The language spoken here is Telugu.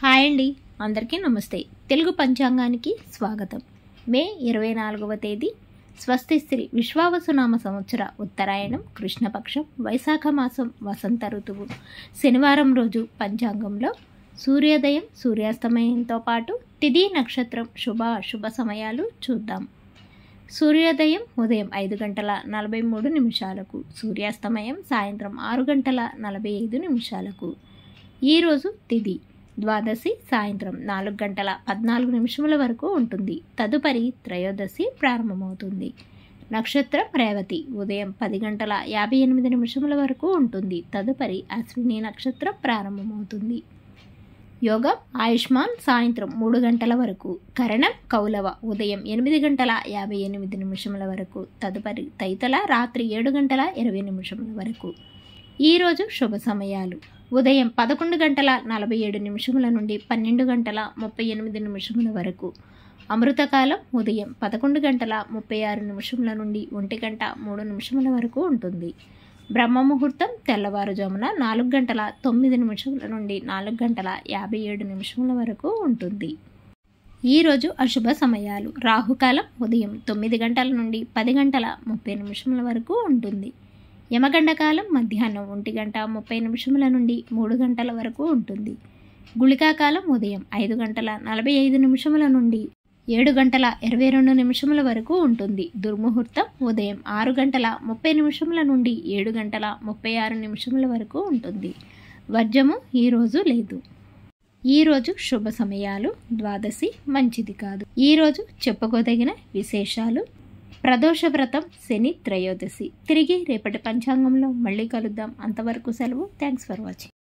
హాయ్ అండి, అందరికీ నమస్తే. తెలుగు పంచాంగానికి స్వాగతం. మే 24వ తేదీ స్వస్తి శ్రీ విశ్వావసునామ సంవత్సర ఉత్తరాయణం కృష్ణపక్షం వైశాఖ మాసం వసంత ఋతువు శనివారం రోజు పంచాంగంలో సూర్యోదయం సూర్యాస్తమయంతో పాటు తిథి నక్షత్రం శుభ అశుభ సమయాలు చూద్దాం. సూర్యోదయం ఉదయం 5:43 సూర్యాస్తమయం సాయంత్రం 6:45. ఈరోజు తిథి ద్వాదశి సాయంత్రం 4:14 వరకు ఉంటుంది. తదుపరి త్రయోదశి ప్రారంభమవుతుంది. నక్షత్రం రేవతి ఉదయం 10:58 వరకు ఉంటుంది. తదుపరి అశ్విని నక్షత్రం ప్రారంభమవుతుంది. యోగం ఆయుష్మాన్ సాయంత్రం 3 గంటల వరకు. కరణం కౌలవ ఉదయం 8:58 వరకు. తదుపరి తైతల రాత్రి 7:20 వరకు. ఈరోజు శుభ సమయాలు ఉదయం 11:47 నుండి 12:38 వరకు. అమృతకాలం ఉదయం 11:36 నుండి 1:03 వరకు ఉంటుంది. బ్రహ్మముహూర్తం తెల్లవారుజామున 4:09 నుండి 4:57 వరకు ఉంటుంది. ఈరోజు అశుభ సమయాలు రాహుకాలం ఉదయం 9 గంటల నుండి 10:30 వరకు ఉంటుంది. యమగండకాలం మధ్యాహ్నం 1:30 నుండి 3 గంటల వరకు ఉంటుంది. గుళికాకాలం ఉదయం 5:45 నుండి 7:22 వరకు ఉంటుంది. దుర్ముహూర్తం ఉదయం 6:30 నుండి 7:36 వరకు ఉంటుంది. వర్జము ఈరోజు లేదు. ఈరోజు శుభ సమయాలు ద్వాదశి మంచిది కాదు. ఈరోజు చెప్పుకోదగిన విశేషాలు: ప్రదోష వ్రతం, శని త్రయోదశి. తిరిగి రేపటి పంచాంగంలో మళ్ళీ కలుద్దాం. అంతవరకు సెలవు. Thanks for watching.